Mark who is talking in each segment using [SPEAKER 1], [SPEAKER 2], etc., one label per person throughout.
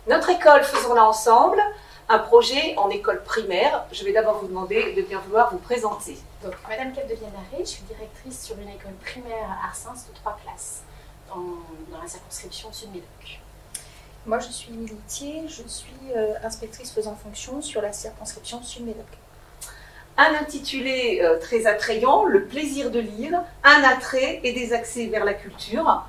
[SPEAKER 1] Notre école, faisons-la ensemble, un projet en école primaire. Je vais d'abord vous demander de bien vouloir vous présenter.
[SPEAKER 2] Donc, Madame Capdevielle-Larrey, je suis directrice sur une école primaire à Arsens de 3 classes, dans la circonscription Sud-Médoc.
[SPEAKER 3] Moi, je suis Émilie Thier, je suis inspectrice faisant fonction sur la circonscription Sud-Médoc.
[SPEAKER 1] Un intitulé très attrayant, le plaisir de lire, un attrait et des accès vers la culture.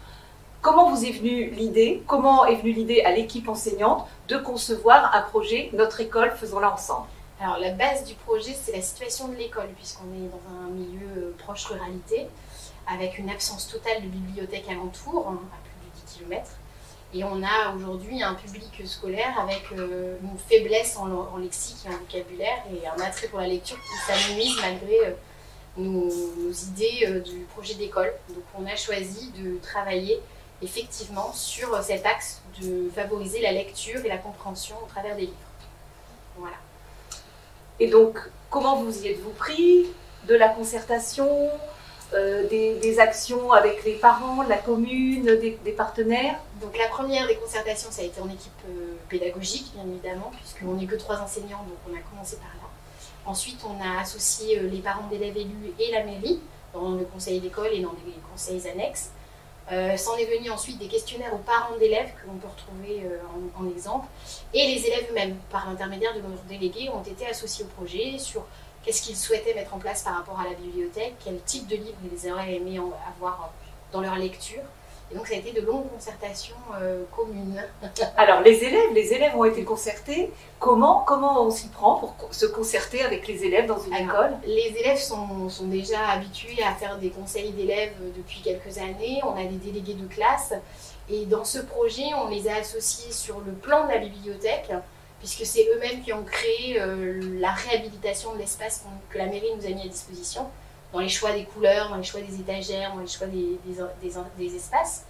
[SPEAKER 1] Comment vous est venue l'idée, comment est venue l'idée à l'équipe enseignante de concevoir un projet Notre école, faisons-la ensemble?
[SPEAKER 2] Alors, la base du projet, c'est la situation de l'école, puisqu'on est dans un milieu proche ruralité, avec une absence totale de bibliothèque alentour, à plus de 10 km. Et on a aujourd'hui un public scolaire avec une faiblesse en lexique et en vocabulaire et un attrait pour la lecture qui s'amenuise malgré nos idées du projet d'école. Donc on a choisi de travailler effectivement sur cet axe de favoriser la lecture et la compréhension au travers des livres. Voilà.
[SPEAKER 1] Et donc, comment vous y êtes-vous pris? De la concertation, des actions avec les parents, la commune, des partenaires?
[SPEAKER 2] Donc la première des concertations, ça a été en équipe pédagogique, bien évidemment, puisqu'on n'est que 3 enseignants, donc on a commencé par là. Ensuite, on a associé les parents d'élèves élus et la mairie dans le conseil d'école et dans les conseils annexes. S'en est venu ensuite des questionnaires aux parents d'élèves que l'on peut retrouver en exemple. Et les élèves eux-mêmes, par l'intermédiaire de leurs délégués, ont été associés au projet sur qu'est-ce qu'ils souhaitaient mettre en place par rapport à la bibliothèque, quel type de livres ils auraient aimé avoir dans leur lecture. Et donc ça a été de longues concertations communes.
[SPEAKER 1] Alors les élèves ont été concertés. Comment on s'y prend pour se concerter avec les élèves dans une école?
[SPEAKER 2] Les élèves sont déjà habitués à faire des conseils d'élèves depuis quelques années. On a des délégués de classe. Et dans ce projet, on les a associés sur le plan de la bibliothèque, puisque c'est eux-mêmes qui ont créé la réhabilitation de l'espace que la mairie nous a mis à disposition, dans les choix des couleurs, dans les choix des étagères, dans les choix des espaces.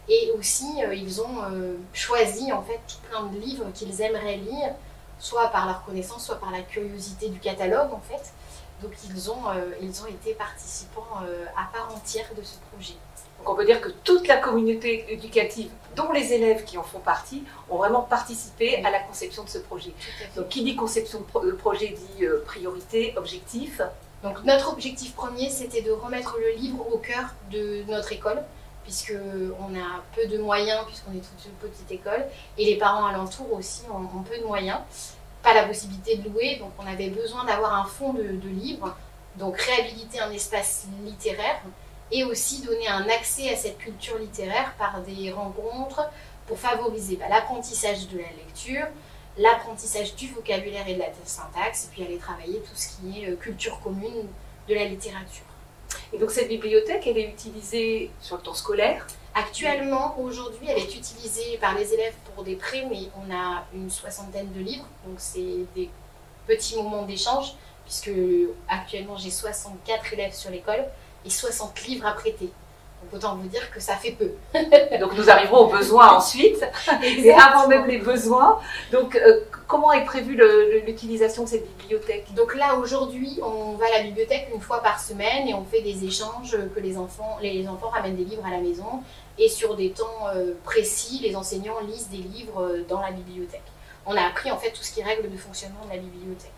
[SPEAKER 2] Et aussi, ils ont choisi en fait tout plein de livres qu'ils aimeraient lire, soit par leur connaissance, soit par la curiosité du catalogue en fait. Donc ils ont été participants à part entière de ce projet.
[SPEAKER 1] Donc on peut dire que toute la communauté éducative, dont les élèves qui en font partie, ont vraiment participé à la conception de ce projet. Donc qui dit conception de projet dit priorité, objectif.
[SPEAKER 2] Donc notre objectif premier, c'était de remettre le livre au cœur de notre école, puisqu'on a peu de moyens, puisqu'on est toute une petite école, et les parents alentours aussi ont peu de moyens, pas la possibilité de louer, donc on avait besoin d'avoir un fonds de livres, donc réhabiliter un espace littéraire, et aussi donner un accès à cette culture littéraire par des rencontres pour favoriser l'apprentissage de la lecture, l'apprentissage du vocabulaire et de la syntaxe, et puis aller travailler tout ce qui est culture commune de la littérature.
[SPEAKER 1] Et donc cette bibliothèque, elle est utilisée sur le temps scolaire?
[SPEAKER 2] Actuellement, aujourd'hui, elle est utilisée par les élèves pour des prêts, mais on a une 60aine de livres, donc c'est des petits moments d'échange, puisque actuellement j'ai 64 élèves sur l'école et 60 livres à prêter. Donc autant vous dire que ça fait peu.
[SPEAKER 1] Donc nous arriverons aux besoins ensuite, et avant même les besoins. Donc comment est prévue l'utilisation de cette bibliothèque?
[SPEAKER 2] Donc là aujourd'hui, on va à la bibliothèque une fois par semaine et on fait des échanges que les enfants ramènent des livres à la maison et sur des temps précis, les enseignants lisent des livres dans la bibliothèque. On a appris en fait tout ce qui est règle de fonctionnement de la bibliothèque.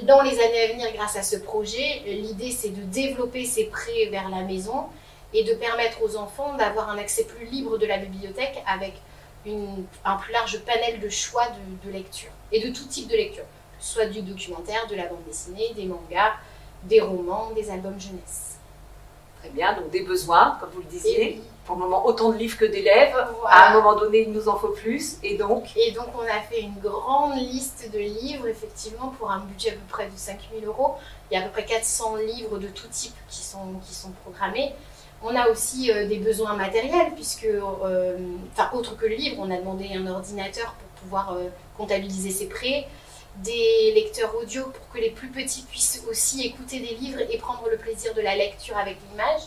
[SPEAKER 2] Dans les années à venir, grâce à ce projet, l'idée c'est de développer ces prêts vers la maison et de permettre aux enfants d'avoir un accès plus libre de la bibliothèque avec un plus large panel de choix de lecture et de tout type de lecture, que ce soit du documentaire, de la bande dessinée, des mangas, des romans, des albums jeunesse.
[SPEAKER 1] Très bien, donc des besoins, comme vous le disiez.
[SPEAKER 2] Et oui.
[SPEAKER 1] Pour le moment, autant de livres que d'élèves.
[SPEAKER 2] Voilà.
[SPEAKER 1] À un moment donné, il nous en faut plus. Et donc,
[SPEAKER 2] on a fait une grande liste de livres, effectivement, pour un budget à peu près de 5 000 €. Il y a à peu près 400 livres de tout type qui sont programmés. On a aussi des besoins matériels, puisque, autre que le livre, on a demandé un ordinateur pour pouvoir comptabiliser ses prêts, des lecteurs audio pour que les plus petits puissent aussi écouter des livres et prendre le plaisir de la lecture avec l'image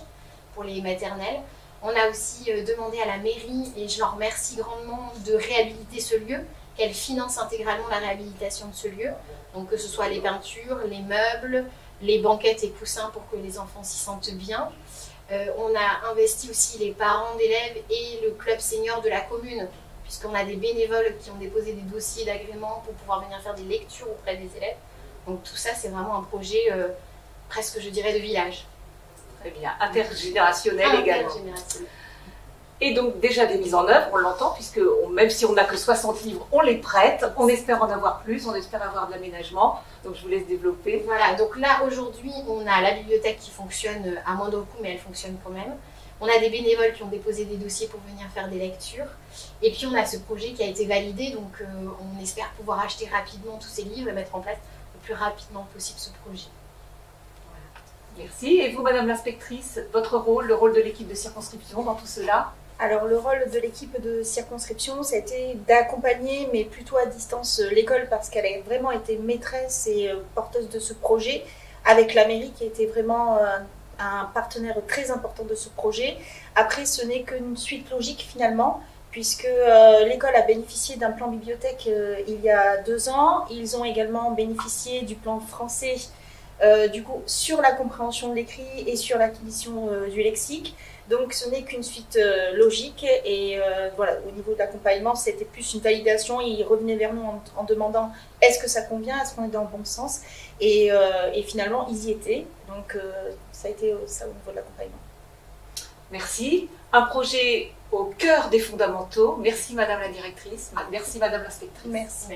[SPEAKER 2] pour les maternelles. On a aussi demandé à la mairie, et je leur remercie grandement, de réhabiliter ce lieu, qu'elle finance intégralement la réhabilitation de ce lieu, donc que ce soit les peintures, les meubles, les banquettes et coussins pour que les enfants s'y sentent bien. On a investi aussi les parents d'élèves et le club senior de la commune puisqu'on a des bénévoles qui ont déposé des dossiers d'agrément pour pouvoir venir faire des lectures auprès des élèves. Donc tout ça, c'est vraiment un projet presque, je dirais, de village.
[SPEAKER 1] Très bien, intergénérationnel également.
[SPEAKER 2] Intergénérationnel.
[SPEAKER 1] Et donc déjà des mises en œuvre, on l'entend, puisque même si on n'a que 60 livres, on les prête, on espère en avoir plus, on espère avoir de l'aménagement, donc je vous laisse développer.
[SPEAKER 2] Voilà, donc là aujourd'hui on a la bibliothèque qui fonctionne à moindre coût, mais elle fonctionne quand même. On a des bénévoles qui ont déposé des dossiers pour venir faire des lectures. Et puis on a ce projet qui a été validé, donc on espère pouvoir acheter rapidement tous ces livres et mettre en place le plus rapidement possible ce projet.
[SPEAKER 1] Merci. Et vous, Madame l'inspectrice, votre rôle, le rôle de l'équipe de circonscription dans tout cela?
[SPEAKER 3] Alors le rôle de l'équipe de circonscription, ça a été d'accompagner, mais plutôt à distance, l'école parce qu'elle a vraiment été maîtresse et porteuse de ce projet, avec la mairie qui a été vraiment un partenaire très important de ce projet. Après, ce n'est qu'une suite logique finalement, puisque l'école a bénéficié d'un plan bibliothèque il y a 2 ans. Ils ont également bénéficié du plan français du coup, sur la compréhension de l'écrit et sur l'acquisition du lexique. Donc ce n'est qu'une suite logique et voilà, au niveau de l'accompagnement, c'était plus une validation. Ils revenaient vers nous en demandant est-ce que ça convient, est-ce qu'on est dans le bon sens, et finalement ils y étaient. Donc ça a été ça au niveau de l'accompagnement.
[SPEAKER 1] Merci. Un projet au cœur des fondamentaux. Merci Madame la directrice, merci Madame l'inspectrice.
[SPEAKER 3] Merci.